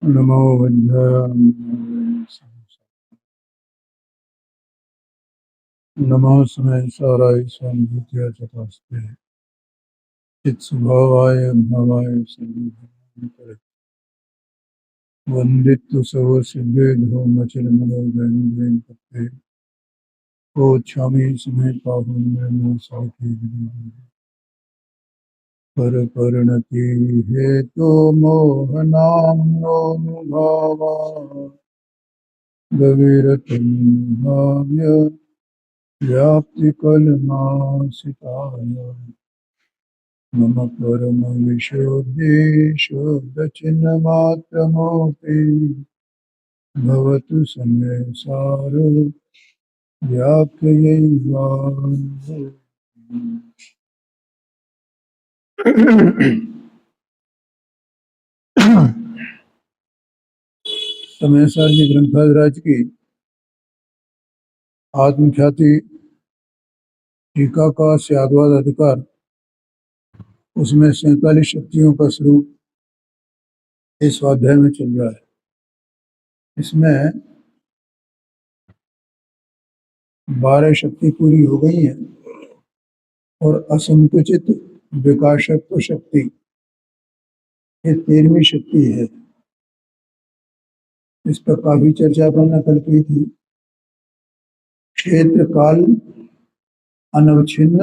नमो विद्याय नमो समय साराय स्वानुभूत्या चतास्ते चित स्वभावाय भावाय संभूत वंदित सव सिद्धे धोमचल मनो गैन पत्ते ओ छामी समय पाहुन में साथी पर नति हेतु मोहनाम नोनुभावा गवीरतम भाव्य व्याप्ति कलनासिताय मम परम विशोद्देशोदचिन्ह मात्रमोऽपि भवतु समय सार व्याप्ययैवान्। समय सार जी ग्रंथराज की आत्मख्याति टीका का स्याद्वाद अधिकार, उसमें 47 शक्तियों का स्वरूप इस स्वाध्याय में चल रहा है। इसमें 12 शक्ति पूरी हो गई है और असंकुचित विकासत्व शक्ति ये 13वीं शक्ति है। इस पर काफी चर्चा अपन ने कल की थी। क्षेत्र काल अनवच्छिन्न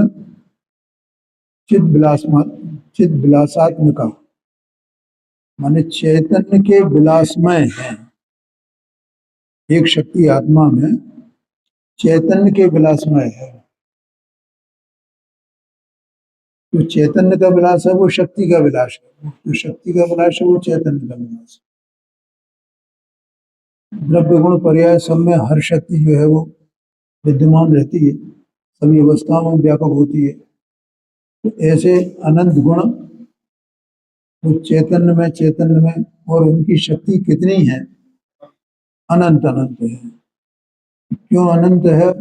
चिद विलासात्मिका, माने चैतन्य के विलासमय है। एक शक्ति आत्मा में चैतन्य के विलासमय है। जो चैतन्य का विलास है वो शक्ति का विलास है, जो शक्ति का विलास है वो चैतन्य का विलास है। द्रव्य गुण पर्याय सब में हर शक्ति जो है वो विद्यमान रहती है, सभी अवस्थाओं में व्यापक होती है। तो ऐसे अनंत गुण वो चैतन्य में और उनकी शक्ति कितनी है? अनंत अनंत है। क्यों अनंत है?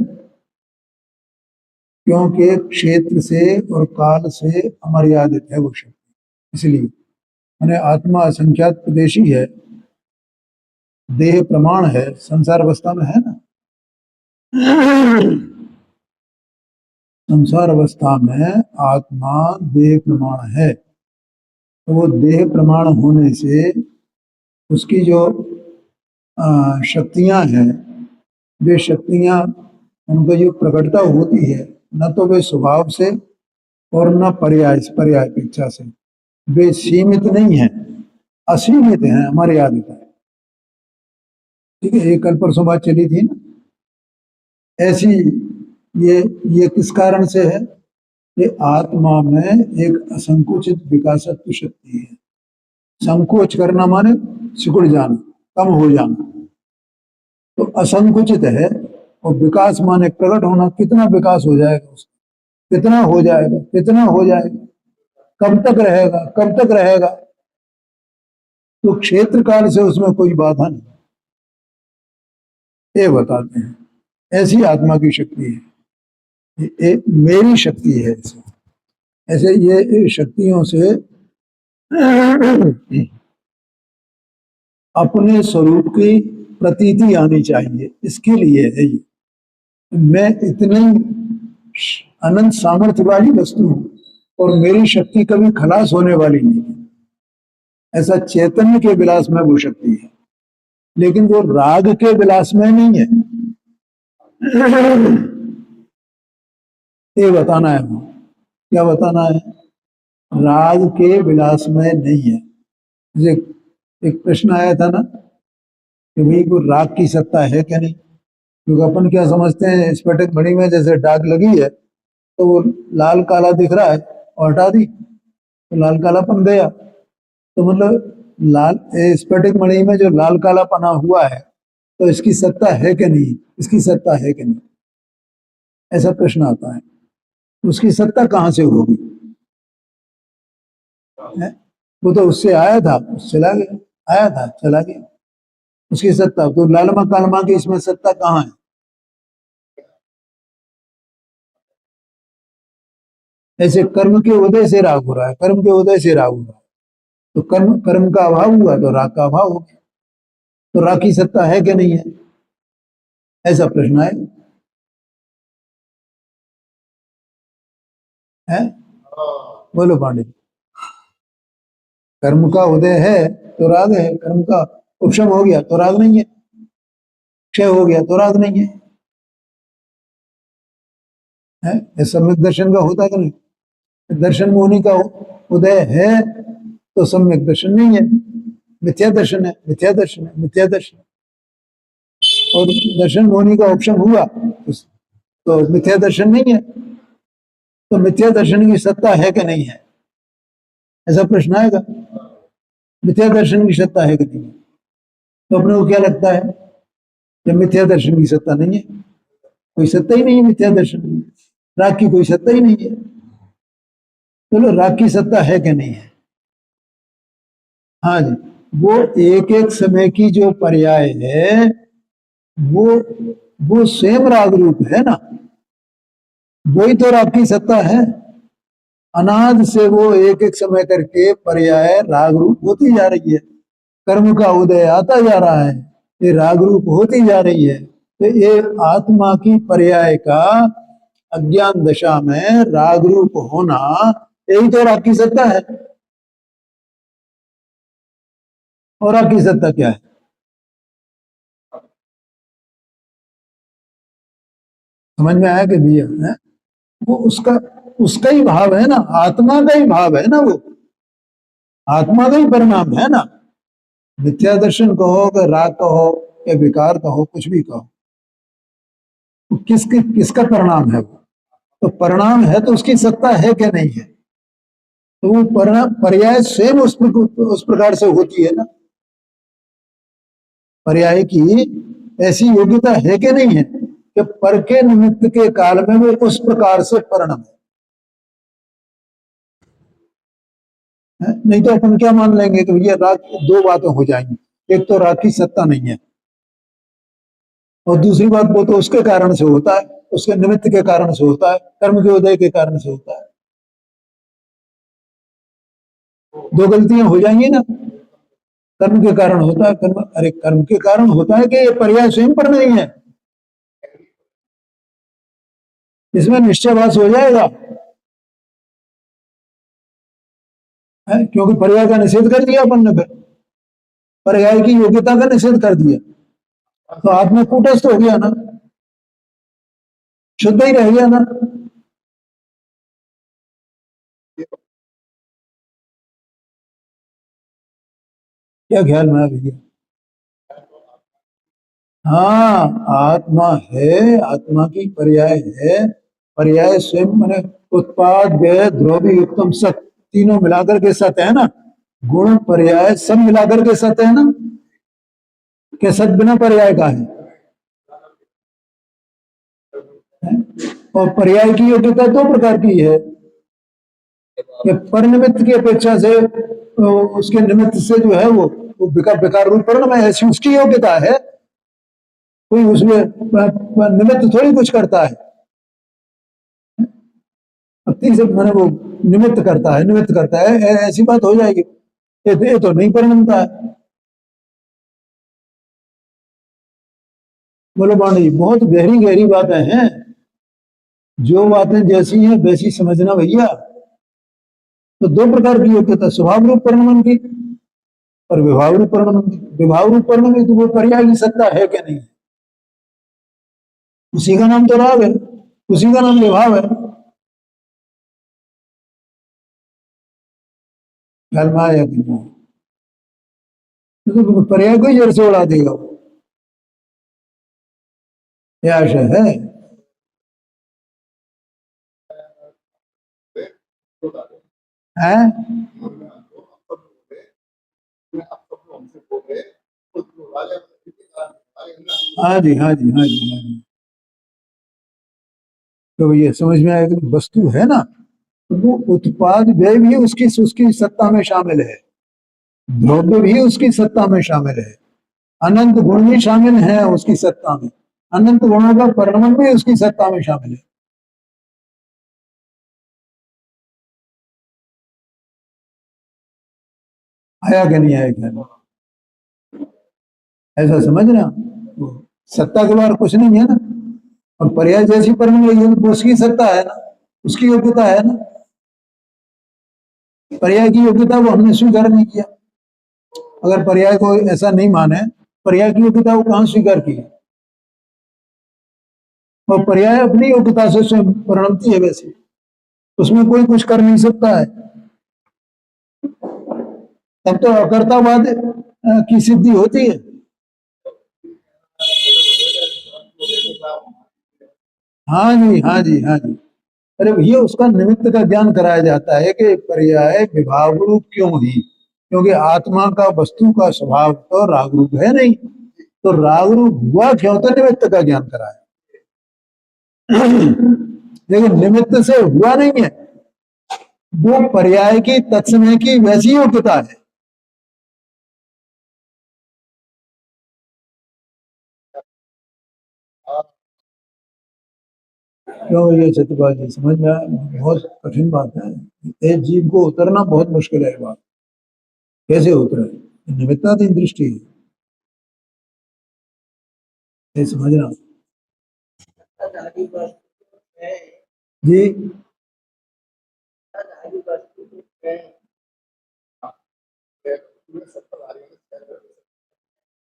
क्योंकि क्षेत्र से और काल से अमर्यादित है वो शक्ति, इसलिए मैंने आत्मा असंख्यात प्रदेशी है, देह प्रमाण है, संसार अवस्था में है ना। संसार अवस्था में आत्मा देह प्रमाण है, तो वो देह प्रमाण होने से उसकी जो शक्तियां हैं, वे शक्तियां उनको जो प्रकटता होती है न तो वे स्वभाव से और न पर्याय अपेक्षा से, वे सीमित नहीं है, असीमित है, अमर्यादित है। ठीक है, ये कल परसों बात चली थी ना। ऐसी ये किस कारण से है? कि आत्मा में एक असंकुचित विकासत्व शक्ति है। संकोच करना माने सिकुड़ जाना, कम हो जाना, तो असंकुचित है। और विकास माने प्रकट होना। कितना विकास हो जाएगा उसका, कितना हो जाएगा, कितना हो जाएगा, कब तक रहेगा, कब तक रहेगा? तो क्षेत्र काल से उसमें कोई बाधा नहीं, ये बताते हैं। ऐसी आत्मा की शक्ति है, ये मेरी शक्ति है। ऐसे ये शक्तियों से अपने स्वरूप की प्रतीति आनी चाहिए, इसके लिए है ये। मैं इतनी अनंत सामर्थ्य वाली वस्तु हूं और मेरी शक्ति कभी खलास होने वाली नहीं है, ऐसा चैतन्य के विलास में वो शक्ति है, लेकिन वो राग के विलास में नहीं है। ये बताना है। क्या बताना है? राग के विलास में नहीं है। एक प्रश्न आया था ना कि भाई को राग की सत्ता है क्या नहीं? क्योंकि अपन क्या समझते हैं, स्फटिक मणि में जैसे दाग लगी है तो वो लाल काला दिख रहा है और हटा दी तो लाल कालापन गया। तो मतलब लाल स्फटिक मणि में जो लाल काला पना हुआ है, तो इसकी सत्ता है कि नहीं, इसकी सत्ता है कि नहीं, ऐसा प्रश्न आता है। उसकी सत्ता कहां से होगी? वो तो उससे आया था, उससे चला गया, आया था चला गया, उसकी सत्ता। तो लालमा कालमा की इसमें सत्ता कहाँ है? ऐसे कर्म के उदय से राग हो रहा है, कर्म के उदय से राग हो रहा है। तो कर्म कर्म का अभाव हुआ तो राग का अभाव हो गया। तो राग की सत्ता है कि नहीं है, ऐसा प्रश्न है? बोलो पांडे। कर्म का उदय है तो राग है, कर्म का उपशम हो गया तो राग नहीं है, क्षय हो गया तो राग नहीं है? ये सम्यक दर्शन का होता है कि नहीं? दर्शन मोहनी का उदय है तो सम्यक दर्शन नहीं है, मिथ्या दर्शन है, मिथ्या दर्शन है, मिथ्या दर्शन। और दर्शन मोहनी का उपशम हुआ तो मिथ्या दर्शन नहीं है। तो मिथ्या दर्शन की सत्ता है कि नहीं है, ऐसा प्रश्न आएगा। मिथ्या दर्शन की सत्ता है कि नहीं है? तो अपने को क्या लगता है कि मिथ्या दर्शन की सत्ता नहीं है, कोई सत्ता ही नहीं है मिथ्या दर्शन की, राग की कोई सत्ता ही नहीं है। चलो राग की सत्ता है कि नहीं है? हाँ जी, वो एक एक समय की जो पर्याय है वो वो स्वयं राग रूप है ना, वही तो राग की सत्ता है। अनाद से वो एक एक समय करके पर्याय राग रूप होती जा रही है, कर्म का उदय आता जा रहा है, ये राग रूप होती जा रही है। तो ये आत्मा की पर्याय का अज्ञान दशा में राग रूप होना, यही तो राग की सत्ता है। और राग की सत्ता क्या है? समझ में आया कि भैया है? वो उसका उसका ही भाव है ना, आत्मा का ही भाव है ना, वो आत्मा का ही परिणाम है ना। मिथ्या दर्शन कहो कि राग कहो या विकार कहो, कुछ भी कहो, तो किसका परिणाम है वो? तो परिणाम है तो उसकी सत्ता है क्या नहीं है? तो वो परिणाम पर्याय स्वयं उस प्रकार से होती है ना। पर्याय की ऐसी योग्यता है कि नहीं है कि पर के निमित्त के काल में वो उस प्रकार से परिणम है? नहीं तो अपन क्या मान लेंगे कि भैया राग, दो बातें हो जाएंगी, एक तो राग की सत्ता नहीं है, और दूसरी बात वो तो उसके कारण से होता है, उसके निमित्त के कारण से होता है, कर्म के उदय के कारण से होता है। दो गलतियां हो जाएंगी ना। कर्म के कारण होता है, कर्म, अरे कर्म के कारण होता है कि ये पर्याय स्वयं पर नहीं है, इसमें निश्चयवास हो जाएगा है? क्योंकि पर्याय का निषेध कर दिया अपन ने, फिर पर्याय की योग्यता का निषेध कर दिया, तो आत्मा कूटस्थ हो गया ना, शुद्ध ही रह गया ना। क्या ख्याल में है भैया? हाँ, आत्मा है, आत्मा की पर्याय है, पर्याय स्वयं मैंने उत्पाद व्यय द्रव्य युक्तम सत, तीनों मिलाकर के सत है ना, गुण पर्याय सब मिलाकर के सत है ना, क्या सत बिना पर्याय का है? और पर्याय की योग्यता दो प्रकार की है, कि पर निमित्त की अपेक्षा से उसके निमित्त से जो है वो विकार विकार रूप परिणाम है, ऐसी उसकी योग्यता है, कोई उसमें निमित्त थोड़ी कुछ करता है, से मैंने वो निमित्त करता है, निमित्त करता है, ऐसी बात हो जाएगी, ये तो नहीं परिणमता है। बोलो बाणी, बहुत गहरी गहरी बातें हैं, जो बातें जैसी हैं वैसी समझना भैया। तो दो प्रकार की योग्यता, स्वभाव रूप परिणमन की और विभाव रूप परिणमन की। विभाव रूप परिणमन की तो वो पर्याय की सत्ता है क्या नहीं? उसी का नाम तो राग है, उसी का नाम विभाव है। ख्याल में आया कि नहीं? तो पर्याय को ही जड़ से उड़ा देगा वो, यह आशा है। हैं? हाँ जी, हाँ जी, हाँ जी, हाँ जी। तो ये समझ में आया कि वस्तु है ना, तो वो उत्पाद व्यय भी उसकी उसकी सत्ता में शामिल है, द्रव्य भी उसकी सत्ता में शामिल है, अनंत गुण भी शामिल है उसकी सत्ता में, अनंत गुणों का परिणाम भी उसकी सत्ता में शामिल है। आया कि नहीं आया ख्याल, ऐसा समझना। वो सत्ता के बाहर कुछ नहीं है ना, और पर्याय जैसी परिणम रही है तो उसकी सत्ता है ना, उसकी योग्यता है ना। पर्याय की योग्यता वो हमने स्वीकार नहीं किया। अगर पर्याय को ऐसा नहीं माने, पर्याय की योग्यता वो कहां स्वीकार की है? और पर्याय अपनी योग्यता से स्वयं परिणमती है, वैसे उसमें कोई कुछ कर नहीं सकता है। तब तो अकर्तावाद की सिद्धि होती है। हाँ जी, हाँ जी, हाँ जी। अरे भैया, उसका निमित्त का ज्ञान कराया जाता है कि पर्याय विभाव रूप क्यों ही, क्योंकि आत्मा का वस्तु का स्वभाव तो राग रूप है नहीं, तो राग रूप हुआ क्यों, तो निमित्त का ज्ञान कराया। लेकिन निमित्त से हुआ नहीं है, वो पर्याय की तत्समय की वैसी योग्यता है। क्यों ये सत्यबाजी समझ में आया? बहुत कठिन बात है, एक जीव को उतरना बहुत मुश्किल है। बात कैसे उतरे? निमित्ताधीन दृष्टि है, ये समझना जी।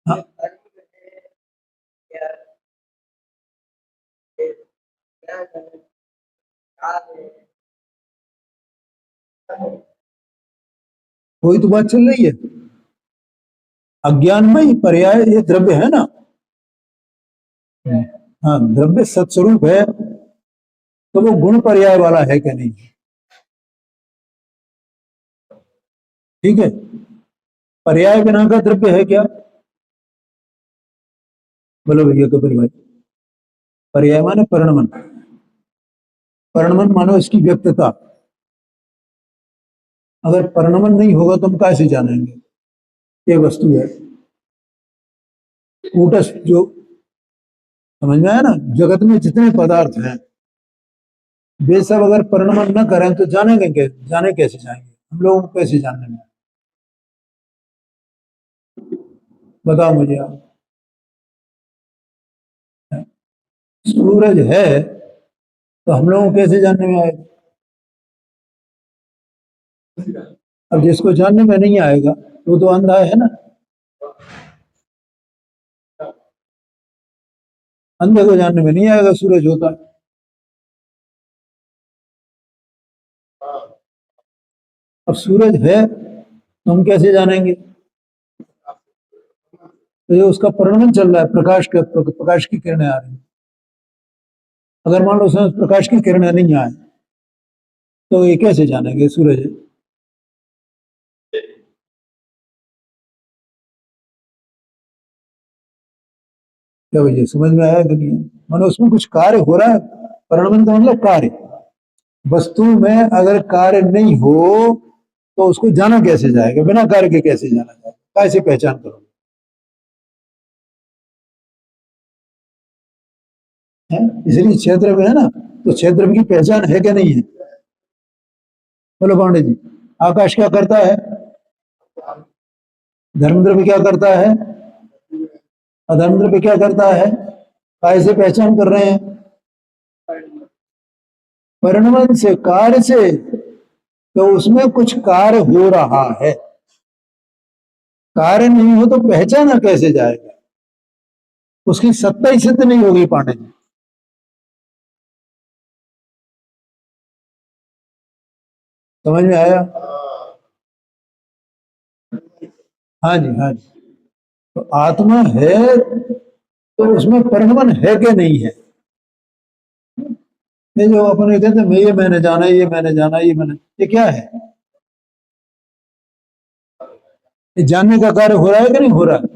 हाँ, वही तो बात चल रही है। अज्ञान में ही पर्याय ये द्रव्य है ना। हाँ, द्रव्य सत्स्वरूप है, तो वो गुण पर्याय वाला है कि नहीं? ठीक है। पर्याय बिना का द्रव्य है क्या? बोलो भैया कपिल भाई। पर्याय माने परिणमन, परिणमन मानो इसकी व्यक्तता। अगर परिणमन नहीं होगा तो हम कैसे जानेंगे ये वस्तु है? कूटस्थ जो, समझ में आया ना, जगत में जितने पदार्थ हैं वे सब अगर परिणमन न करें तो जानेंगे कैसे, जाने कैसे जाएंगे हम लोगों को, कैसे जानने में? बताओ मुझे आप। सूरज है तो हम लोगों को कैसे जानने में आएगा? अब जिसको जानने में नहीं आएगा वो तो अंधा है ना। अंधे को जानने में नहीं आएगा सूरज होता। अब सूरज है तो हम कैसे जानेंगे? तो ये उसका परिणमन चल रहा है, प्रकाश की किरणें आ रही हैं। अगर मान लो उसमें प्रकाश की किरणें नहीं आए तो ये कैसे जानेंगे सूरज है? क्या भैया समझ में आया कि नहीं? मानो उसमें कुछ कार्य हो रहा है। परिणमन का मतलब कार्य। वस्तु में अगर कार्य नहीं हो तो उसको जाना कैसे जाएगा? बिना कार्य के कैसे जाना जाएगा? कैसे पहचान करोगे? है? इसलिए क्षेत्र में है ना, तो क्षेत्र की पहचान है क्या नहीं है? बोलो पांडे जी। आकाश क्या करता है? धर्म द्रव्य क्या करता है? अधर्म द्रव्य क्या करता है? कैसे पहचान कर रहे हैं? परिणमन से, कार्य से। तो उसमें कुछ कार्य हो रहा है, कार्य नहीं हो तो पहचाना कैसे जाएगा? उसकी सत्ता ही सिद्ध नहीं होगी पांडे जी। समझ में आया? हाँ जी, हाँ जी। तो आत्मा है तो उसमें परिणमन है कि नहीं है? ये जो अपन कहते हैं मैं, ये मैंने जाना, ये मैंने जाना, ये मैंने, ये क्या है? ये जानने का कार्य हो रहा है कि नहीं हो रहा है?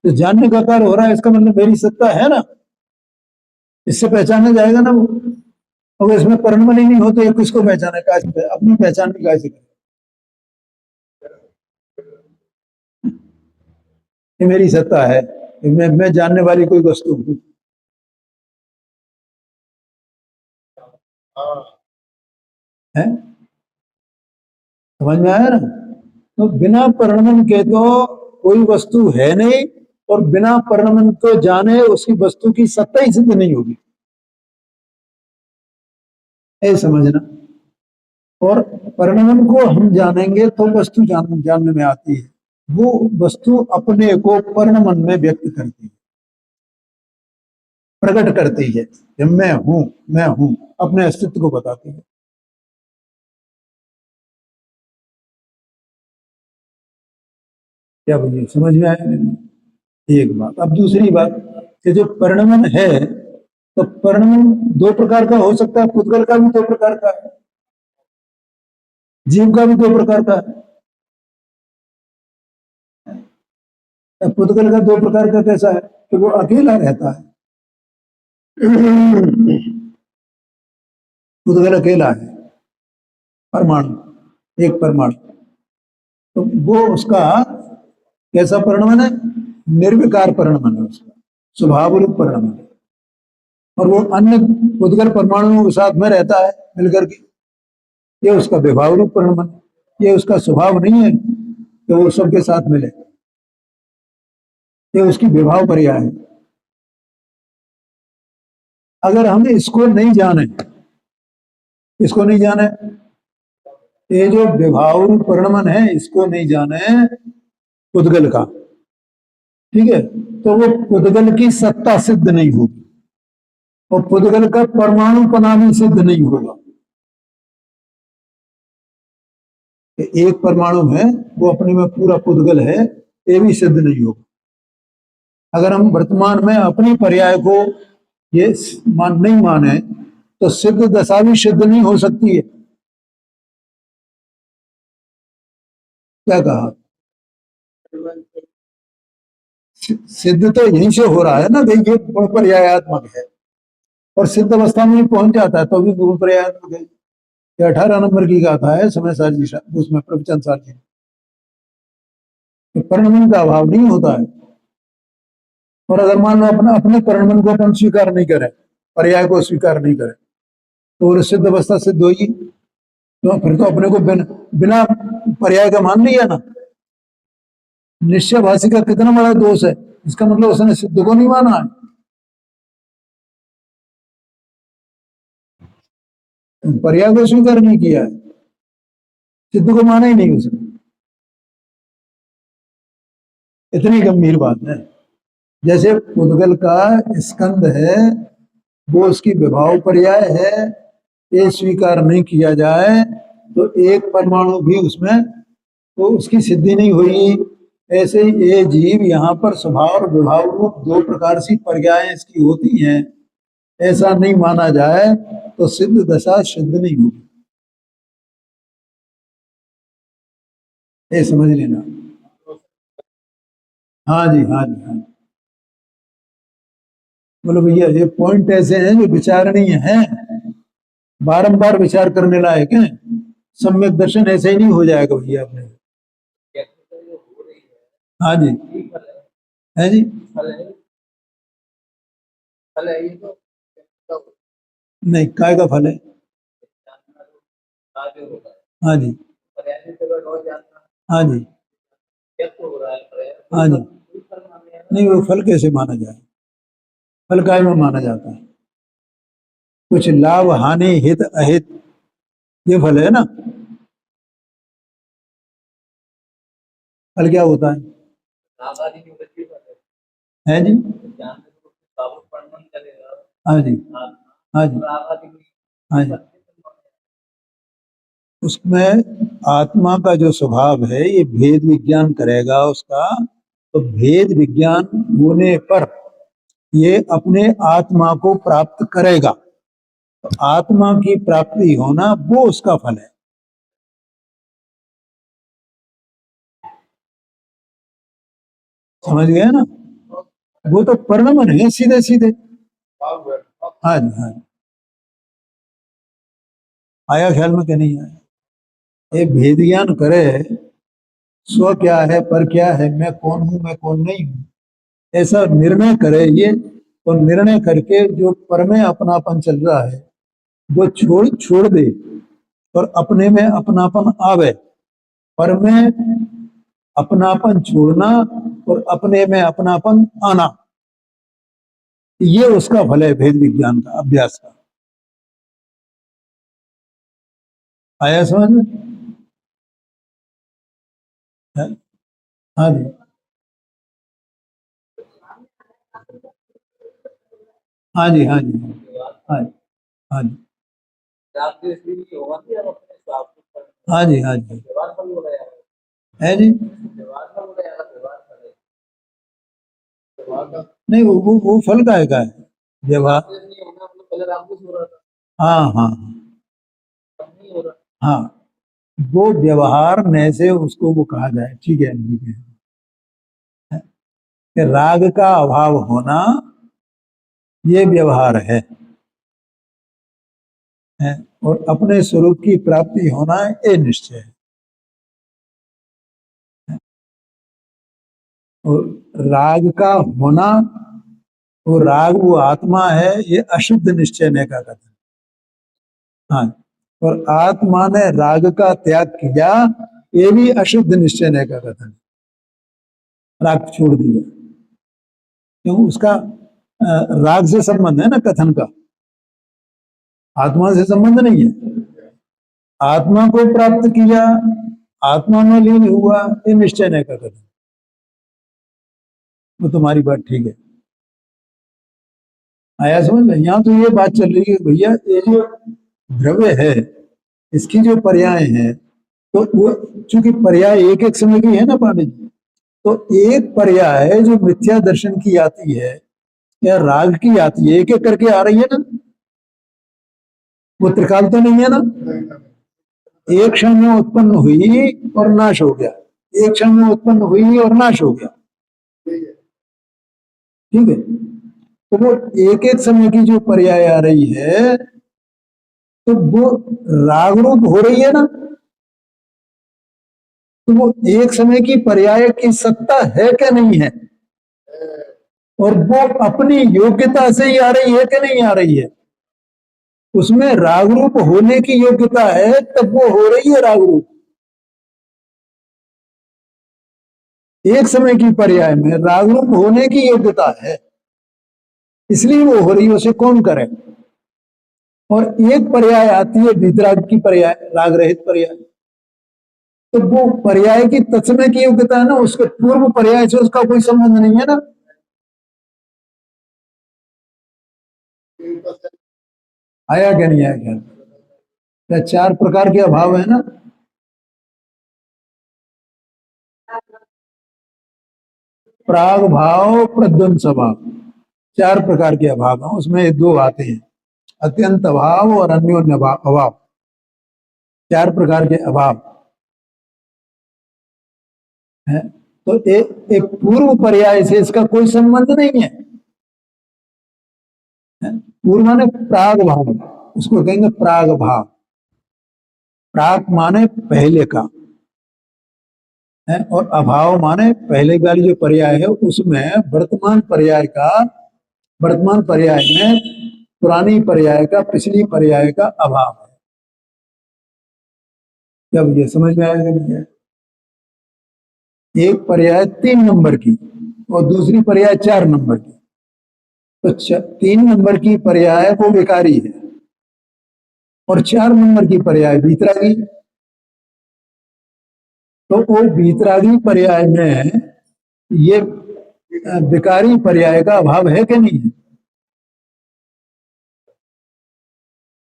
तो जानने का कार्य हो रहा है, इसका मतलब मेरी सत्ता है ना, इससे पहचाना जाएगा ना वो। अगर इसमें परिणमन ही नहीं हो तो ये किसको पहचाने, कैसे अपनी पहचान भी कैसे करे? ये मेरी सत्ता है, मैं जानने वाली कोई वस्तु हूँ। है? समझ में आया ना? तो बिना परिणमन के तो कोई वस्तु है नहीं, और बिना परिणमन को जाने उसकी वस्तु की सत्ता ही सिद्ध नहीं होगी, ये समझना। और परिणमन को हम जानेंगे तो वस्तु जानने में आती है। वो वस्तु अपने को परिणमन में व्यक्त करती है, प्रकट करती है कि मैं हूं, अपने अस्तित्व को बताती है। क्या बोलिए, समझ में आया? एक बात। अब दूसरी बात कि जो परिणमन है, तो परिणमन दो प्रकार का हो सकता है। पुद्गल का भी दो प्रकार का है, जीव का भी दो प्रकार का है। पुद्गल का दो प्रकार का कैसा है कि वो अकेला रहता है, पुद्गल अकेला है, परमाणु, एक परमाणु। तो वो उसका कैसा परिणमन है? निर्विकार परिणमन है उसका, स्वभाव रूप परिणमन है। और वो अन्य पुद्गल परमाणुओं के साथ में रहता है मिलकर के, ये उसका विभाव रूप परिणमन है। ये उसका स्वभाव नहीं है कि वो सबके साथ मिले, ये उसकी विभाव पर्याय है। अगर हम इसको नहीं जाने, इसको नहीं जाने, ये जो विभाव रूप परिणमन है, इसको नहीं जाने पुद्गल का, ठीक है, तो वो पुद्गल की सत्ता सिद्ध नहीं होगी, और पुद्गल का परमाणु पना भी सिद्ध नहीं होगा। एक परमाणु है वो अपने में पूरा पुद्गल है, ये भी सिद्ध नहीं होगा। अगर हम वर्तमान में अपनी पर्याय को ये नहीं माने, तो सिद्ध दशा भी सिद्ध नहीं हो सकती है। क्या कहा? सिद्ध तो यहीं से हो रहा है ना भाई, ये पर्यायात्मक है, और सिद्ध अवस्था में पहुंच जाता है तो भी गुण पर्यायात्मक है। ये 18 नंबर की गाथा है समय सार जी, उसमें प्रवचन सार जी, परिणमन का अभाव नहीं होता है। और अगर मान लो अपना अपने परिणमन को अपन स्वीकार नहीं करें, पर्याय को स्वीकार नहीं करें, तो सिद्ध अवस्था सिद्ध होगी, तो फिर तो अपने को बिना पर्याय का मान लिया ना। निश्चय भाषी का कितना बड़ा दोष है, इसका मतलब उसने सिद्ध को नहीं माना है, पर्याय को स्वीकार नहीं किया है, सिद्ध को माना ही नहीं उसने। इतनी गंभीर बात है। जैसे पुद्गल का स्कंद है, वो उसकी विभाव पर्याय है, ये स्वीकार नहीं किया जाए तो एक परमाणु भी उसमें तो उसकी सिद्धि नहीं हुई। ऐसे ही ये जीव यहाँ पर स्वभाव और विभाव रूप दो प्रकार की पर्याय इसकी होती हैं, ऐसा नहीं माना जाए तो सिद्ध दशा सिद्ध नहीं होगी, ये समझ लेना। हाँ जी, हाँ जी, हाँ। बोलो भैया, ये पॉइंट ऐसे हैं जो विचारणीय हैं, बारंबार विचार करने लायक हैं। सम्यक दर्शन ऐसे ही नहीं हो जाएगा भैया अपने। हाँ जी, है जी, नहीं काय का फल है। हाँ जी, हाँ जी, हाँ जी, नहीं वो फल कैसे माना जाए? फल काय में माना जाता है? कुछ लाभ हानि हित अहित, ये फल है ना। फल क्या होता है जी? हाँ जी, हाँ जी, हाँ जी। उसमें आत्मा का जो स्वभाव है ये भेद विज्ञान करेगा उसका, तो भेद विज्ञान होने पर ये अपने आत्मा को प्राप्त करेगा, तो आत्मा की प्राप्ति होना वो उसका फल है। समझ गए ना? वो तो परिणमन है सीधे सीधे। हाँ जी, हाँ जी। आया ख्याल में क्या नहीं आया? ये भेद ज्ञान करे, स्व क्या है, पर क्या है, मैं कौन हूं, मैं कौन नहीं हूं, ऐसा निर्णय करे ये, तो निर्णय करके जो पर में अपनापन चल रहा है वो छोड़ छोड़ दे, और अपने में अपनापन आवे, पर में अपनापन छोड़ना और अपने में अपनापन आना, ये उसका फल है भेद विज्ञान का, अभ्यास का। आया समझ में? हाँ जी, हाँ जी, हाँ जी, हाँ जी, हाँ जी, हाँ जी, हाँ जी, है जी। नहीं, वो फल का है व्यवहार। हाँ, हाँ, हाँ, वो व्यवहार में से उसको वो कहा जाए, ठीक है, ठीक है, कि राग का अभाव होना ये व्यवहार है, और अपने स्वरूप की प्राप्ति होना ये निश्चय है। और राग का होना, वो राग वो आत्मा है, ये अशुद्ध निश्चय ने का कथन। हाँ, और आत्मा ने राग का त्याग किया, ये भी अशुद्ध निश्चय ने का कथन। राग छोड़ दिया, क्यों? उसका राग से संबंध है ना कथन का, आत्मा से संबंध नहीं है। आत्मा को प्राप्त किया, आत्मा में लीन हुआ, ये निश्चय नहीं का कथन। वो तुम्हारी बात ठीक है, आया समझ में? यहाँ तो ये बात चल रही है भैया, ये जो द्रव्य है, इसकी जो पर्याय है, तो वो चूंकि पर्याय एक एक समय की है ना पांडे जी, तो एक पर्याय जो मिथ्या दर्शन की आती है या राग की आती है, एक एक करके आ रही है ना, वो त्रिकाल तो नहीं है ना। एक क्षण में उत्पन्न हुई और नाश हो गया, एक क्षण में उत्पन्न हुई और नाश हो गया, ठीक है। तो वो एक एक समय की जो पर्याय आ रही है, तो वो राग रूप हो रही है ना, तो वो एक समय की पर्याय की सत्ता है क्या नहीं है, और वो अपनी योग्यता से ही आ रही है कि नहीं आ रही है, उसमें राग रूप होने की योग्यता है, तब वो हो रही है राग रूप। एक समय की पर्याय में राग रूप होने की योग्यता है, इसलिए वो हो रही है, उसे कौन करे। और एक पर्याय आती है वितराग की पर्याय, राग रहित पर्याय, तो वो पर्याय की तत्समय की योग्यता है ना, उसके पूर्व पर्याय से उसका कोई संबंध नहीं है ना। आया क्या नहीं आया क्या? क्या चार प्रकार के अभाव है ना? प्राग भाव, प्रध्वंस भाव, चार प्रकार के अभाव हैं, उसमें दो आते हैं, अत्यंत अभाव और अन्योन्य अभाव, चार प्रकार के अभाव है। तो एक पूर्व पर्याय से इसका कोई संबंध नहीं है, है? पूर्व माने प्राग भाव, उसको कहेंगे प्राग भाव। प्राग माने पहले का है, और अभाव माने पहले वाली जो पर्याय है उसमें वर्तमान पर्याय का, वर्तमान पर्याय में पुरानी पर्याय का, पिछली पर्याय का अभाव है। जब ये समझ में आएगा नहीं है? एक पर्याय 3 नंबर की और दूसरी पर्याय 4 नंबर की, तो 3 नंबर की पर्याय वो विकारी है, और 4 नंबर की पर्याय बीतरागी, तो वो बीतरागी पर्याय में ये विकारी पर्याय का अभाव है कि नहीं है?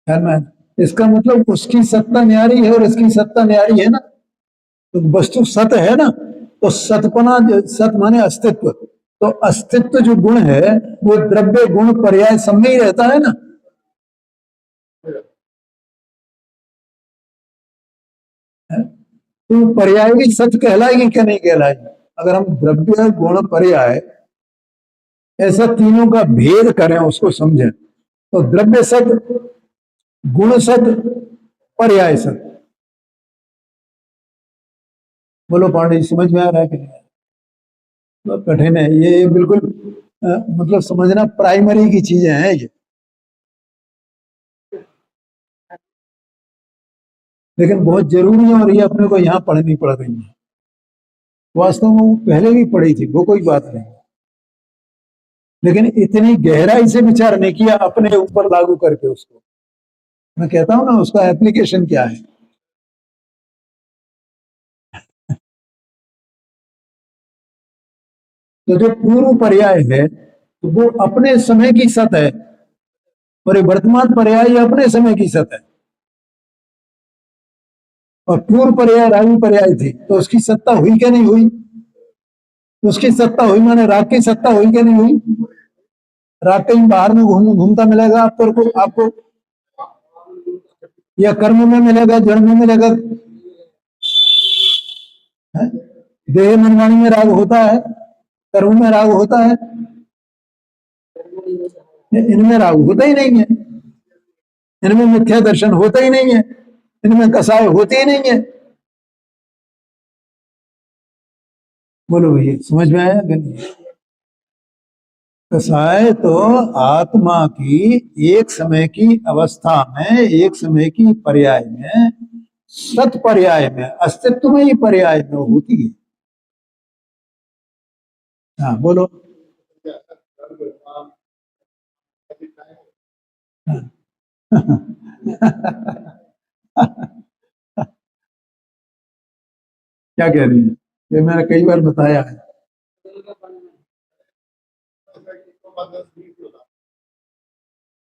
ख्याल में? इसका मतलब उसकी सत्ता न्यारी है और इसकी सत्ता न्यारी है ना, तो वस्तु सत है ना, तो सतपना, सत माने अस्तित्व, तो अस्तित्व जो गुण है वो द्रव्य गुण पर्याय सब में ही रहता है ना। तो पर्याय भी सत कहलाएगी क्या नहीं कहलाएगी? अगर हम द्रव्य गुण पर्याय ऐसा तीनों का भेद करें, उसको समझें, तो द्रव्य सत, गुण सत, पर्याय सत। बोलो पांडे जी, समझ में आ रहा है कि नहीं? तो कठिन है ये बिल्कुल, मतलब समझना प्राइमरी की चीजें हैं ये। लेकिन बहुत जरूरी है और ये अपने को यहाँ पढ़नी पड़ रही है। वास्तव में वो पहले भी पढ़ी थी, वो कोई बात नहीं, लेकिन इतनी गहराई से विचार नहीं किया अपने ऊपर लागू करके उसको। मैं कहता हूं ना, उसका एप्लीकेशन क्या है। तो जो पूर्व पर्याय है तो वो अपने समय की सत है, और ये वर्तमान पर्याय अपने समय की सत है। और पूर्व पर्याय रागी पर्याय थी, तो उसकी सत्ता हुई क्या नहीं हुई? उसकी सत्ता हुई, माने राग की सत्ता हुई क्या नहीं हुई? राग कहीं बाहर में घूमता मिलेगा आपको, या कर्म में मिलेगा, जड़ में मिलेगा? है? देह मनमानी में राग होता है, कर्म में राग होता है, इनमें राग होता ही नहीं है, इनमें मिथ्या दर्शन होता ही नहीं है, इनमें कसाय होते ही नहीं है। बोलो भैया, समझ में आया कि नहीं? कसाय तो आत्मा की एक समय की अवस्था में, एक समय की पर्याय में, सत पर्याय में, अस्तित्व में ही पर्याय में होती है। हाँ बोलो। क्या कह रही है? ये मैंने कई बार बताया है।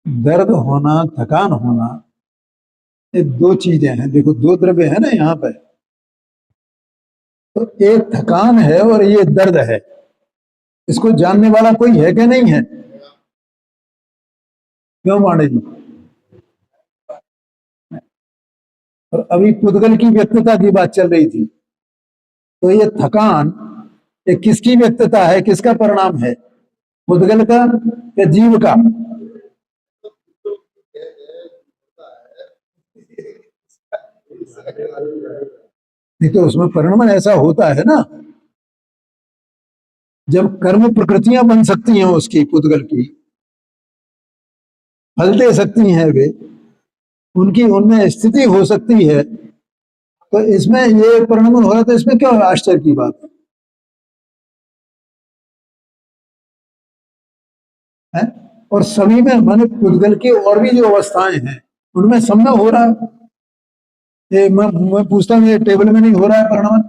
दर्द होना, थकान होना, ये दो चीजें हैं। देखो, दो द्रव्य है ना यहाँ पे, तो एक थकान है और ये दर्द है। इसको जानने वाला कोई है कि नहीं है? क्यों मांडे जी? और अभी पुद्गल की व्यक्तता की बात चल रही थी, तो ये थकान, ये किसकी व्यक्तता है, किसका परिणाम है? पुद्गल का या जीव का? नहीं तो उसमें परिणाम ऐसा होता है ना, जब कर्म प्रकृतियां बन सकती हैं उसकी, पुद्गल की फल दे सकती हैं वे, उनकी उनमें स्थिति हो सकती है, तो इसमें ये परिणाम हो रहा, तो इसमें क्या आश्चर्य की बात है? और सभी में, माने पुद्गल की और भी जो अवस्थाएं हैं उनमें सब में हो रहा है। ये मैं पूछता हूँ, ये टेबल में नहीं हो रहा है परिणाम?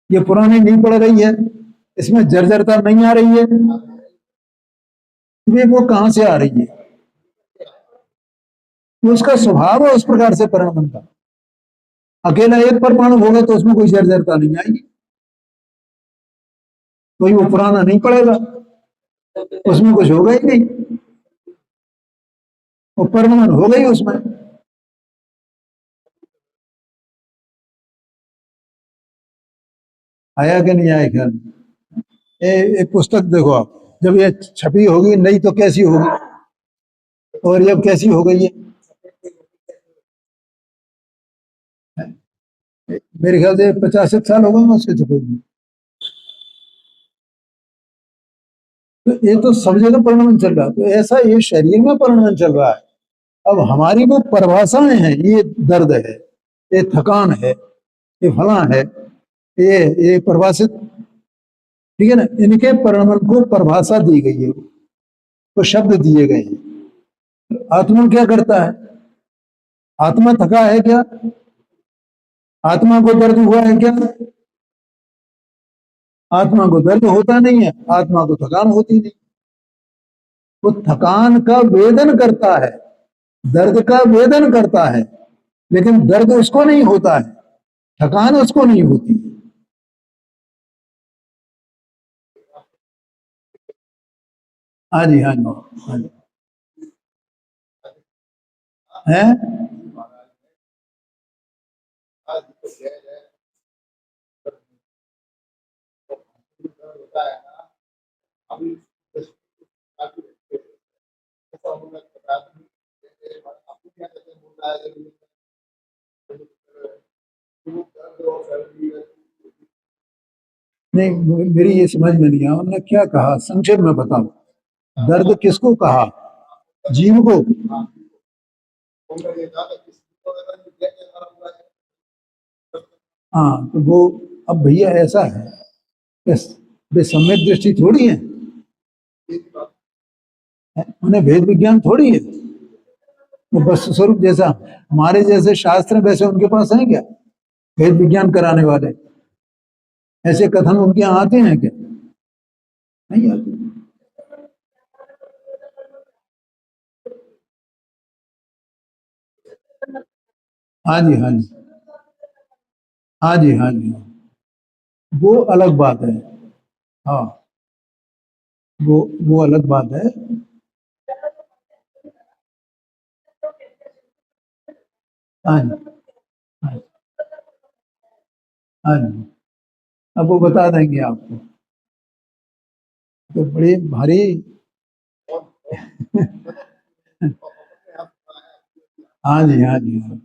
ये पुरानी नहीं पड़ रही है, इसमें जर्जरता नहीं आ रही है, तो वो कहां से आ रही है? वो उसका स्वभाव है उस प्रकार से परिणाम का। अकेला एक परमाणु होगा तो उसमें कोई जर्जरता नहीं आएगी, कोई वो पुराना नहीं पड़ेगा, उसमें कुछ होगा ही नहीं, वो परमाणु हो गई उसमें। आया कि नहीं आया ख्याल? एक पुस्तक देखो आप, जब ये छपी होगी नहीं तो कैसी होगी, और ये अब कैसी हो गई है? मेरे ख्याल से 50 साल हो गए उसके छपे हुए। तो ये तो सब जगह परिणाम चल रहा है, तो ऐसा ये शरीर में परिणाम चल रहा है। अब हमारी वो परिभाषाएं हैं, ये दर्द है, ये थकान है, ये फला है, ये परिभाषित, ठीक है ना, इनके परिणाम को परिभाषा दी गई है, तो शब्द दिए गए हैं। आत्मा क्या करता है? आत्मा थका है क्या? आत्मा को दर्द हुआ है क्या? आत्मा को दर्द होता नहीं है, आत्मा को थकान होती नहीं। वो थकान का वेदन करता है, दर्द का वेदन करता है, लेकिन दर्द उसको नहीं होता है, थकान उसको नहीं होती। हाँ जी, हाँ जी, हाँ जी। है? नहीं, मेरी ये समझ में नहीं आया, उन्होंने क्या कहा, संक्षेप में बताओ। दर्द किसको कहा? जीव को? हाँ, तो वो अब भैया ऐसा है, वे सम्यक दृष्टि थोड़ी है, उन्हें भेद विज्ञान थोड़ी है। वो वस्तु स्वरूप जैसा हमारे जैसे शास्त्र वैसे उनके पास है क्या भेद विज्ञान कराने वाले? ऐसे कथन उनके यहाँ आते हैं क्या? नहीं आते। हाँ जी, हाँ जी, हाँ जी, हाँ जी, वो अलग बात है। हाँ, वो अलग बात है। हाँ जी, हाँ हाँ जी, अब वो बता देंगे आपको। तो बड़ी भारी। हाँ जी, हाँ जी, हाँ।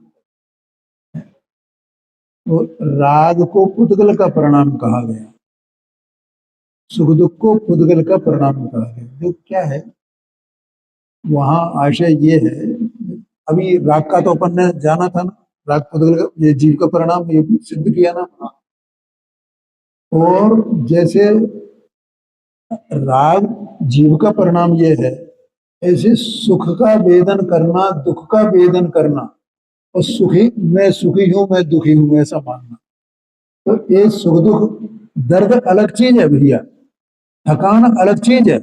तो राग को पुद्गल का परिणाम कहा गया, सुख दुख को पुद्गल का परिणाम कहा गया। जो क्या है, वहां आशय ये है, अभी राग का तो अपन ने जाना था ना, राग पुद्गल का, ये जीव का परिणाम, ये सिद्ध किया ना। और जैसे राग जीव का परिणाम ये है, ऐसे सुख का वेदन करना, दुख का वेदन करना, और सुखी मैं सुखी हूं, मैं दुखी हूं, ऐसा मानना। तो ये सुख दुख, दर्द अलग चीज है भैया, थकान अलग चीज है,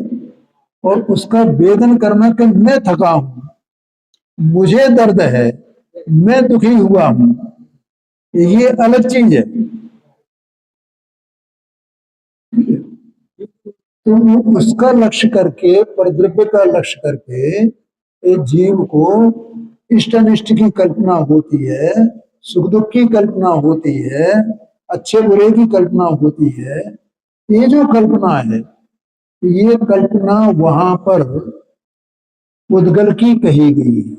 और उसका वेदन करना कि मैं थका हूं, मुझे दर्द है, मैं दुखी हुआ हूं, ये अलग चीज है। तो वो उसका लक्ष्य करके, परद्रव्य का लक्ष्य करके, एक जीव को इष्ट अनिष्ट की कल्पना होती है, सुख दुख की कल्पना होती है, अच्छे बुरे की कल्पना होती है। ये जो कल्पना है, ये कल्पना वहां पर उद्गल की कही गई है।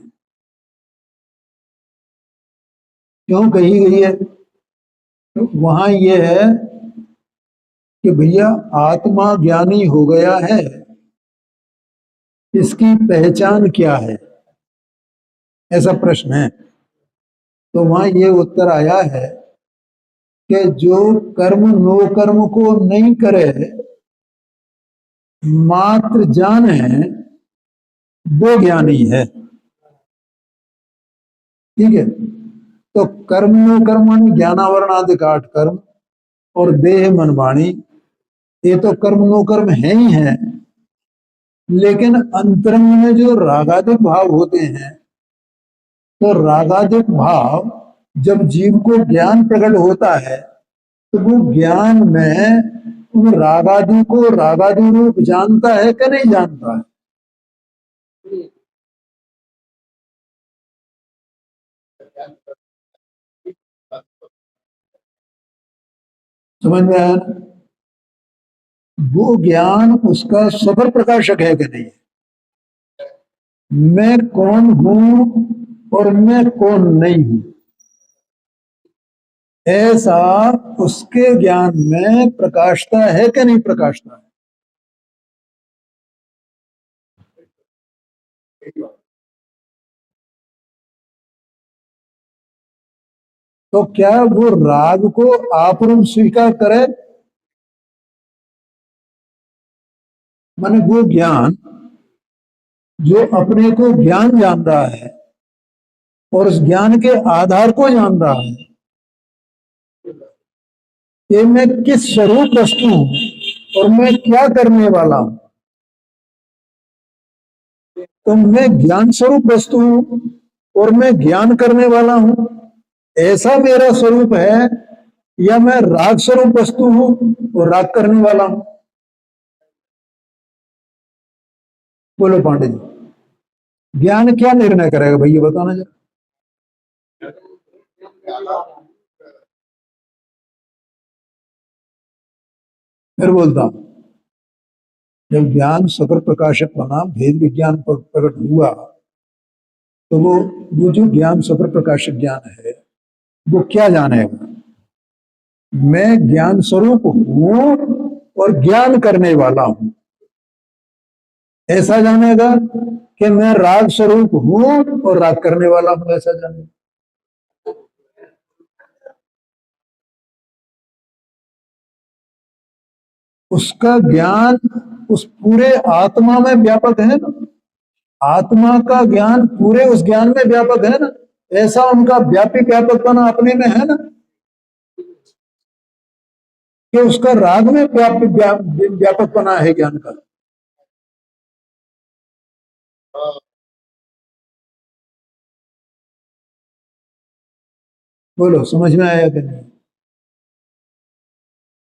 क्यों कही गई है? तो वहां ये है कि भैया आत्मा ज्ञानी हो गया है, इसकी पहचान क्या है, ऐसा प्रश्न है। तो वहां ये उत्तर आया है कि जो कर्म नो कर्म को नहीं करे, मात्र जान है, वो ज्ञानी है। ठीक है? तो कर्म नो कर्म ज्ञानावरण आदि का 8 कर्म, और देह मन वाणी, ये तो कर्म नो कर्म है ही है। लेकिन अंतरंग में जो रागादिक भाव होते हैं, तो रागादिक भाव जब जीव को ज्ञान प्रकट होता है, तो वो ज्ञान में उन रागादि को रागादि रूप जानता है कि नहीं जानता है? समझ में आया ना? वो ज्ञान उसका सफल प्रकाशक है कि नहीं? मैं कौन हूं और मैं कौन नहीं हूं, ऐसा उसके ज्ञान में प्रकाशता है कि नहीं प्रकाशता है? तो क्या वो राग को आप रूप स्वीकार करे? माने वो ज्ञान जो अपने को ज्ञान जान रहा है, और उस ज्ञान के आधार को जान रहा है कि मैं किस स्वरूप वस्तु हूं और मैं क्या करने वाला हूं। तो मैं ज्ञान स्वरूप वस्तु हूं और मैं ज्ञान करने वाला हूं, ऐसा मेरा स्वरूप है, या मैं राग स्वरूप वस्तु हूं और राग करने वाला हूं? बोलो पांडे जी, ज्ञान क्या निर्णय करेगा भैया, बताना जरा। फिर बोलता हूं, जब ज्ञान सफल प्रकाशक बना, भेद विज्ञान प्रकट हुआ, तो वो जो ज्ञान सफल प्रकाशक ज्ञान है, वो क्या जानेगा? मैं ज्ञान स्वरूप हूं और ज्ञान करने वाला हूं, ऐसा जानेगा कि मैं राग स्वरूप हूं और राग करने वाला हूं, ऐसा जानेगा। उसका ज्ञान उस पूरे आत्मा में व्यापक है ना, आत्मा का ज्ञान पूरे उस ज्ञान में व्यापक है ना, ऐसा उनका व्यापी व्यापकपना अपने में है ना, कि उसका राग में व्यापकपना है ज्ञान का। बोलो समझ में आया कि नहीं?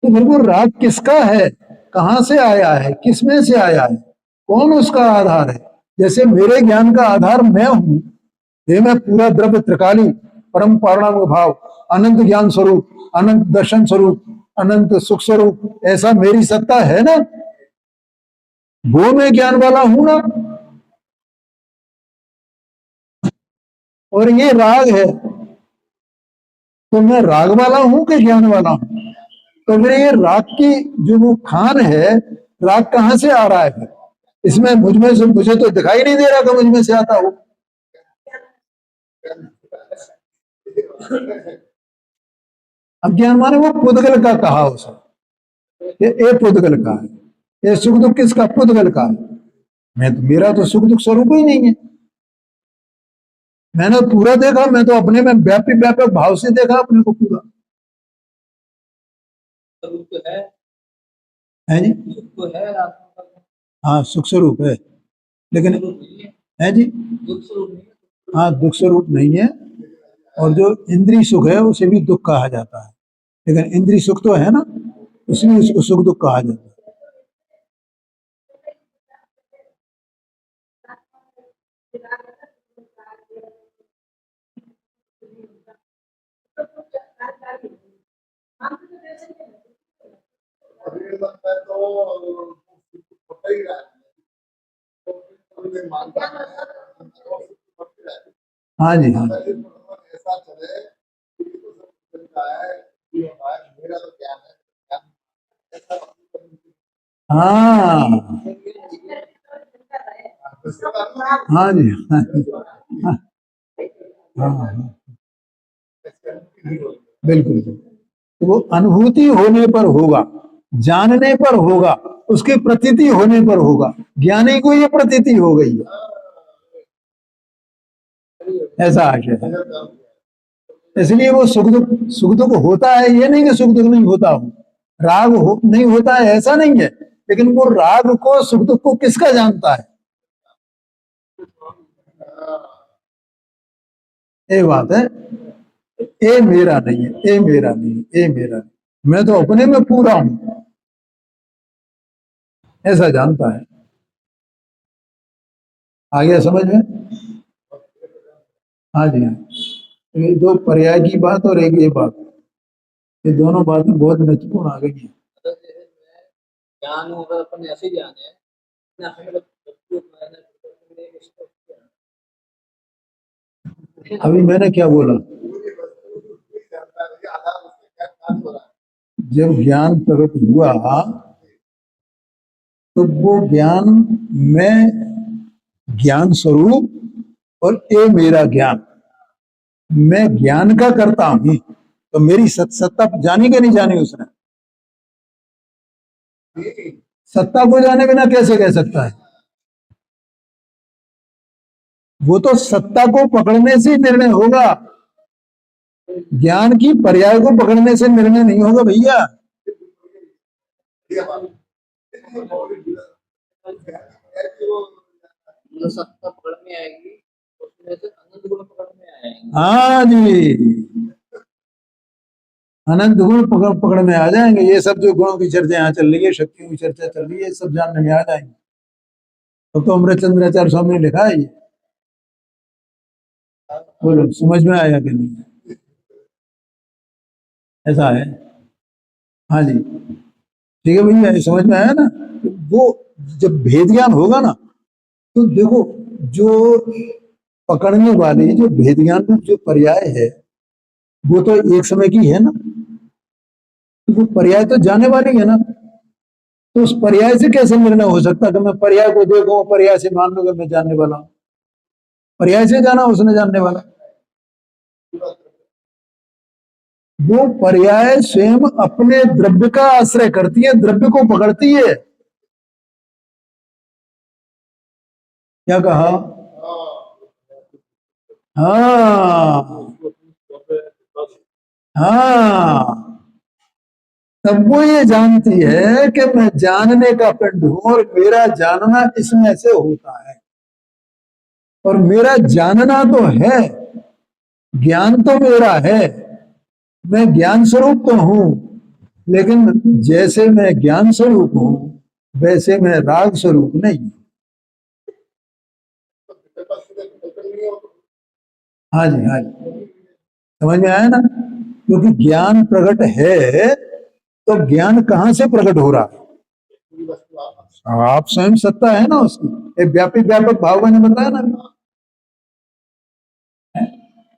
तो बिल्कुल राग किसका है, कहां से आया है, किस में से आया है, कौन उसका आधार है? जैसे मेरे ज्ञान का आधार मैं हूं, ये मैं पूरा द्रव्य त्रिकाली परम पारणात्म भाव, अनंत ज्ञान स्वरूप, अनंत दर्शन स्वरूप, अनंत सुख स्वरूप, ऐसा मेरी सत्ता है ना, वो मैं ज्ञान वाला हूं ना। और ये राग है, तो मैं राग वाला हूं कि ज्ञान वाला हूं? तो फिर ये राग की जो वो खान है, राग कहां से आ रहा है फिर? इसमें मुझ में से मुझे तो दिखाई नहीं दे रहा कि मुझ में से आता हो। अब ज्ञान माने वो पुद्गल का कहा उसे, ये पुद्गल का है, ये सुख दुख किसका? पुद्गल का है। मैं तो, मेरा तो सुख दुख स्वरूप ही नहीं है। मैंने पूरा देखा, मैं तो अपने में व्यापी व्यापक भाव से देखा अपने को पूरा। तो है जी, तो है, हाँ सुख स्वरूप है, लेकिन है जी, हाँ दुख स्वरूप नहीं है। और जो इंद्रिय सुख है उसे भी दुख कहा जाता है, लेकिन इंद्रिय सुख तो है ना, उसमें उसको सुख दुख कहा जाता है। हाँ जी, हाँ हाँ हाँ जी, हाँ जी, हाँ हाँ हाँ, बिल्कुल। तो वो अनुभूति होने पर होगा, जानने पर होगा, उसकी प्रतीति होने पर होगा। ज्ञानी को ये प्रतीति हो गई है, ऐसा आशय है। इसलिए वो सुख दुख होता है, ये नहीं कि सुख दुख नहीं होता हो, राग नहीं होता है ऐसा नहीं है, लेकिन वो राग को सुख दुख को किसका जानता है, ये बात है। ये मेरा नहीं है, ये मेरा नहीं है, ये मेरा नहीं, मैं तो अपने में पूरा हूं, ऐसा जानता है। आ गया समझ में? हाँ जी, हाँ। ये दो पर्याय की बात और एक ये बात, ये दोनों बातें बहुत महत्वपूर्ण आ गई हैं। ज्ञान होगा अपन ऐसे ज्ञान है अभी मैंने क्या बोला, जब ज्ञान प्रकट हुआ तो वो ज्ञान में ज्ञान स्वरूप और ये मेरा ज्ञान, मैं ज्ञान का करता हूं, तो मेरी सत्ता जानी कि नहीं जानी उसने? सत्ता को जाने बिना कैसे कह सकता है? वो तो सत्ता को पकड़ने से निर्णय होगा, ज्ञान की पर्याय को पकड़ने से निर्णय नहीं होगा भैया। सत्ता पकड़ में आएगी, उसमें से अनंत गुण पकड़ में आएंगे। हाँ जी, अनंत गुण पकड़ में आ जाएंगे। ये सब जो गुणों की चर्चा यहाँ चल रही है, शक्तियों की चर्चा चल रही है, ये सब जानने में आ जाएंगे। तो अमृतचंद्राचार्य स्वामी ने लिखा है ये, बोलो समझ में आया कि नहीं? ऐसा है, हाँ जी, ठीक है भैया, समझ में आया ना? वो जब भेद ज्ञान होगा ना, तो देखो, जो पकड़ने वाली जो भेद ज्ञान में जो पर्याय है, वो तो एक समय की है ना, तो वो पर्याय तो जाने वाली है ना। तो उस पर्याय से कैसे निर्णय हो सकता कि मैं पर्याय को देखूं, पर्याय से मान लूं कि मैं जानने वाला हूं? पर्याय से जाना उसने जानने वाला। वो पर्याय स्वयं अपने द्रव्य का आश्रय करती है, द्रव्य को पकड़ती है। क्या कहा? हाँ हाँ, तब वो ये जानती है कि मैं जानने का पिंड हूं और मेरा जानना इसमें से होता है। और मेरा जानना तो है, ज्ञान तो मेरा है, मैं ज्ञान स्वरूप तो हूं, लेकिन जैसे मैं ज्ञान स्वरूप हूं वैसे मैं राग स्वरूप नहीं। हाँ जी, हाँ जी, समझ में आया ना? क्योंकि ज्ञान प्रकट है, तो ज्ञान कहां से प्रकट हो रहा है? आप स्वयं सत्ता है ना उसकी, एक व्यापी व्यापक भाव मैंने बताया ना।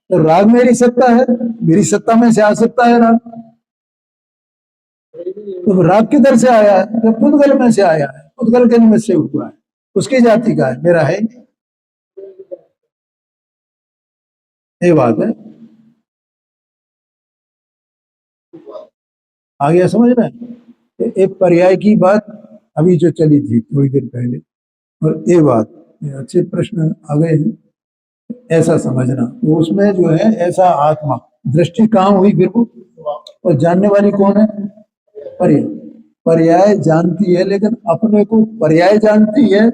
तो राग मेरी सत्ता है, मेरी सत्ता में से आ सकता है राग। तो राग किधर से आया है? तो पुद्गल में से आया है, पुद्गल के निमित्त से हुआ है, उसकी जाति का है, मेरा है ही नहीं। ये बात है। आ गया समझ में? एक पर्याय की बात अभी जो चली थी थोड़ी देर पहले, और ये बात, ये अच्छे प्रश्न आ गए हैं। ऐसा समझना तो उसमें जो है ऐसा आत्मा दृष्टि कहाँ हुई फिर वो, और जानने वाली कौन है? पर्याय। पर्याय जानती है, लेकिन अपने को पर्याय जानती है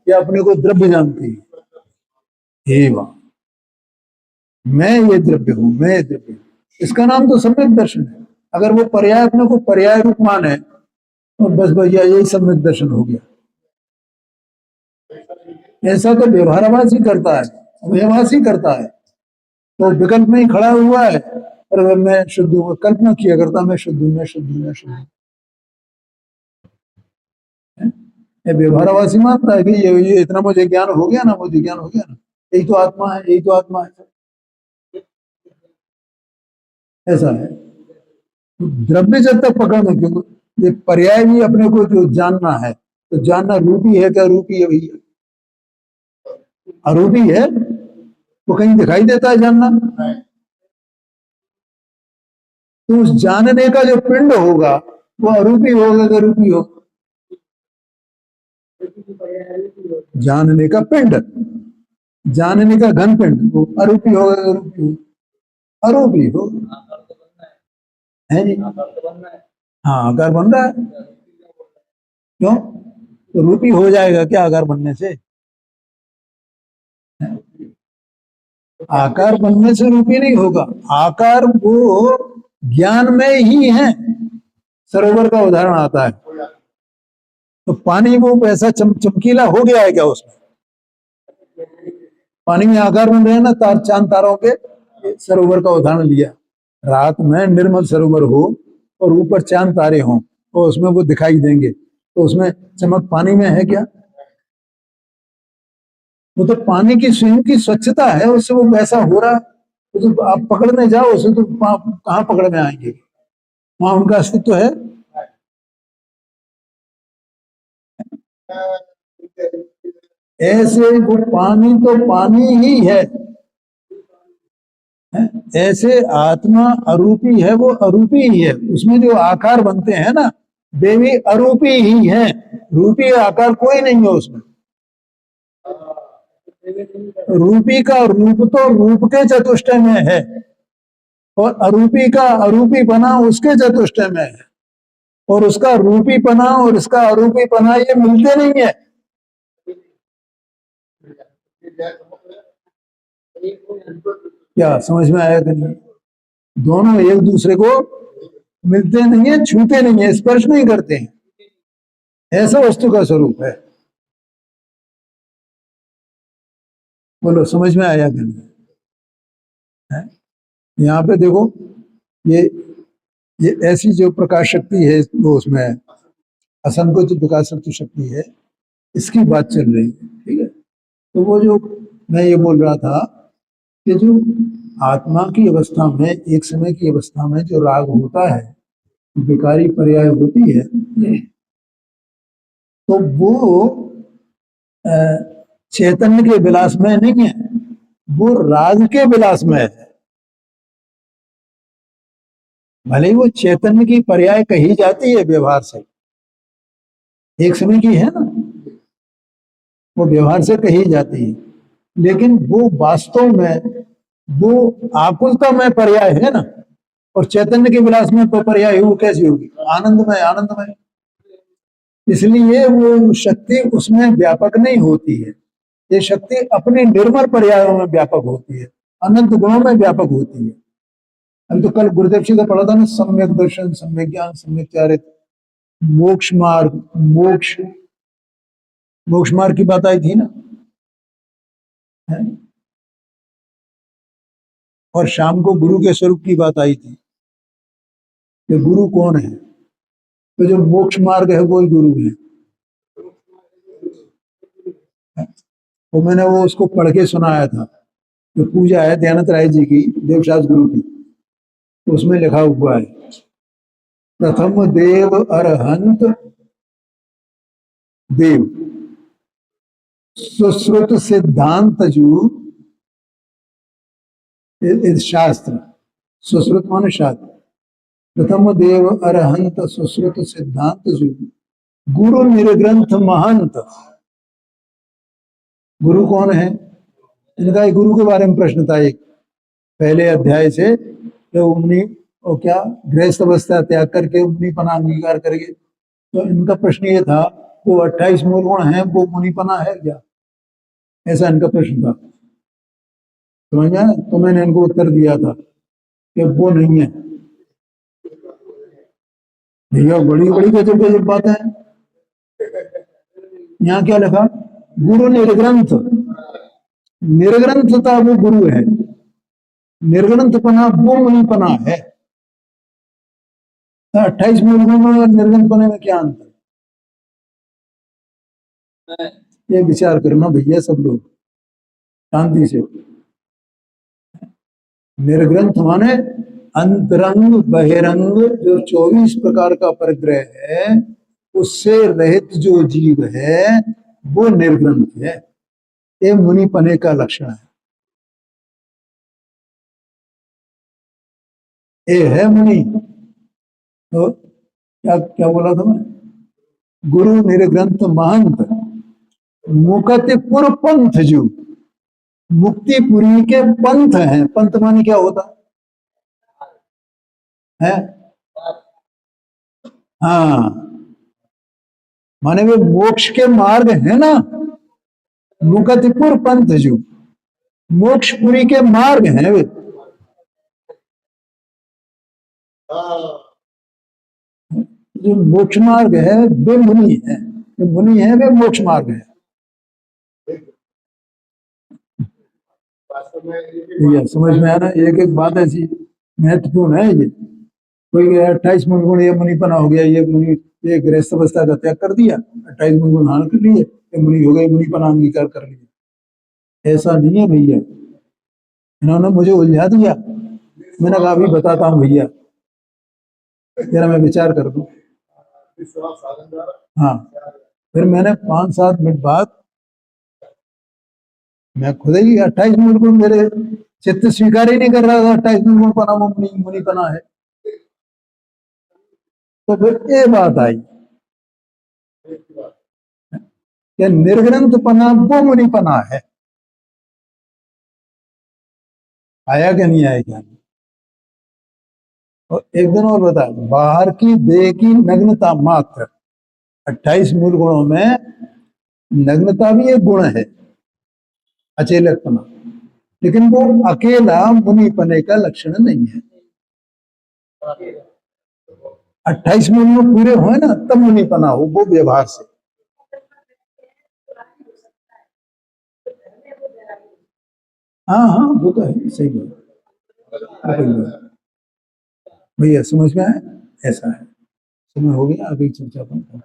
या अपने को द्रव्य जानती है? हे वाह, मैं ये द्रव्य हूं, मैं ये द्रव्य हूं, इसका नाम तो सम्यक दर्शन है। अगर वो पर्याय अपने को पर्याय रूप माने तो बस भैया यही सम्यक दर्शन हो गया। ऐसा तो व्यवहारवास ही करता है, व्यवहास ही करता है। तो विकल्प में ही खड़ा हुआ है, और अगर मैं शुद्ध हूँ, कल्पना किया करता मैं शुद्ध हूँ, मैं शुद्ध हूँ, मैं शुद्ध हूँ। ये व्यवहारवासी मानता है कि ये इतना मुझे ज्ञान हो गया ना, मुझे ज्ञान हो गया ना, यही तो आत्मा है, यही तो आत्मा है। ऐसा है। तो द्रव्य जब तक पकड़ में, क्यों ये पर्याय भी अपने को जो जानना है, तो जानना रूपी है क्या? रूपी है भैया, अरूपी है। वो कहीं दिखाई देता है जानना? तो उस जानने का जो पिंड होगा वो अरूपी होगा कि रूपी हो? जानने का पिंड, जानने का घन पिंड वो अरूपी होगा कि रूपी हो? अरूपी हो, है जी। हाँ, आकार बन रहा है। क्यों? तो रूपी हो जाएगा क्या आकार बनने से? आकार बनने से रूपी नहीं होगा। आकार वो ज्ञान में ही है। सरोवर का उदाहरण आता है, तो पानी वो ऐसा चमकीला हो गया है क्या उसमें? पानी में आकार बन रहे हैं ना, चांद तारों के। सरोवर का उदाहरण लिया, रात में निर्मल सरोवर हो और ऊपर चांद तारे हों, तो उसमें वो दिखाई देंगे, तो उसमें चमक पानी में है क्या? वो तो पानी की स्वयं की स्वच्छता है, उससे वो वैसा हो रहा है। तो आप पकड़ने जाओ उसे तो कहाँ पकड़ में आएंगे? वहां उनका अस्तित्व है। ऐसे वो पानी तो पानी ही है, ऐसे आत्मा अरूपी है, वो अरूपी ही है। उसमें जो आकार बनते हैं ना, वे भी अरूपी ही है, रूपी आकार कोई नहीं है उसमें। रूपी का रूप तो रूप के चतुष्टय में है, और अरूपी का अरूपी बना उसके चतुष्टय में है। और उसका रूपी पना और इसका अरूपी पना ये मिलते नहीं है। क्या समझ में आया कि नहीं? दोनों एक दूसरे को मिलते नहीं है, छूते नहीं है, स्पर्श नहीं करते हैं। ऐसा वस्तु का स्वरूप है। बोलो समझ में आया कि नहीं? है? यहाँ पे देखो, ये ये ऐसी जो प्रकाश शक्ति है वो उसमें असंकोच प्रकाश शक्ति है, इसकी बात चल रही है, ठीक है। तो वो जो मैं ये बोल रहा था कि जो आत्मा की अवस्था में, एक समय की अवस्था में जो राग होता है, विकारी पर्याय होती है, तो वो अ, चैतन्य के विलास में नहीं है, वो राग के विलास में है। भले ही वो चैतन्य की पर्याय कही जाती है व्यवहार से, एक समय की है ना, वो व्यवहार से कही जाती है, लेकिन वो वास्तव में वो आकुलता में पर्याय है ना। और चैतन्य के विलास में तो पर्याय वो कैसी होगी? आनंदमय, आनंदमय। इसलिए वो शक्ति उसमें व्यापक नहीं होती है। ये शक्ति अपने निर्मल पर्यायों में व्यापक होती है, अनंत गुणों में व्यापक होती है। हम तो कल गुरुदेव जी का पढ़ा था ना, सम्यक दर्शन, सम्यक ज्ञान, सम्यक चारित्र, मोक्ष मार्ग, मोक्ष मोक्ष मार्ग की बात आई थी ना, है? और शाम को गुरु के स्वरूप की बात आई थी कि गुरु कौन है। तो जो मोक्ष मार्ग है वही गुरु है। वो मैंने वो उसको पढ़ के सुनाया था। जो पूजा है दयानंद राय जी की, देवशास गुरु की, तो उसमें लिखा हुआ है, प्रथम देव अरहंत देव सुश्रुत सिद्धांत जू, शास्त्र, सुश्रुत माने शास्त्र, प्रथम देव अरहंत सुश्रुत सिद्धांत जू, गुरु निर्ग्रंथ महंत। गुरु कौन है? इनका एक गुरु के बारे में प्रश्न था, एक पहले अध्याय से, जो मुनि और क्या गृहस्थ अवस्था त्याग करके मुनिपना अंगीकार करके, तो इनका प्रश्न ये था, वो 28 मूल गुण है, वो मुनिपना है क्या? ऐसा इनका प्रश्न था। समझ में आया? तो मैंने इनको उत्तर दिया था कि वो नहीं है। भैया बड़ी बड़ी गजब गजब बातें हैं। यहाँ क्या लिखा? गुरु निर्ग्रंथ, निर्ग्रंथता वो गुरु है, निर्ग्रंथपना वो मुनिपना है। 28 मूल गुणों और निर्ग्रंथपने में क्या अंतर? ये विचार करना भैया सब लोग शांति से। निर्ग्रंथ माने अंतरंग बहिरंग, जो 24 प्रकार का परिग्रह है उससे रहित जो जीव है वो निर्ग्रंथ है। ये मुनिपने का लक्षण है। ये है मुनि। तो क्या क्या बोला था मैं? गुरु निर्ग्रंथ महंत मुकति पुर पंथ जो, मुक्तिपुरी के पंथ हैं। पंथ माने क्या होता है? हाँ, माने वे मोक्ष के मार्ग है ना। मुकतिपुर पंथ जो मोक्षपुरी के मार्ग हैं वे। जो मोक्ष मार्ग है वे मुनि है, जो मुनि है वे मोक्ष मार्ग है। भैया समझ में आ रहा है? एक एक बात ऐसी महत्वपूर्ण है ये। कोई 28 मूल गुण ये मुनिपना हो गया, ये मुनि, ये गृहस्थ अवस्था का त्याग कर दिया, 28 मूल गुण धारण कर लिए, ये मुनि हो गए, मुनिपना अंगीकार कर लिया। ऐसा नहीं है भैया, इन्होंने मुझे उलझा दिया। मैंने कहा अभी बताता हूँ भैया, जरा मैं विचार कर दूं। हाँ, फिर मैंने 5-7 मिनट बाद मैं खुद ही 28 मूल गुण, मेरे चित्त स्वीकार ही नहीं कर रहा था 28 मूल गुण पना वो मुनिपना है। तो फिर ये बात आई कि निर्ग्रंथपना वो मुनिपना है। आया क्या नहीं आया क्या? और एक दिन और बता, बाहर की देह की नग्नता मात्र, 28 मूल गुणों में नग्नता भी एक गुण है, अचेलकपना, लेकिन वो अकेला मुनिपने का लक्षण नहीं है। 28 मूल गुण पूरे हो ना तब मुनिपना हो, वो व्यवहार से। हाँ हाँ, वो तो है, सही बात। भैया समझ में आया? ऐसा है। समय हो गया, अभी चर्चा बंद कर।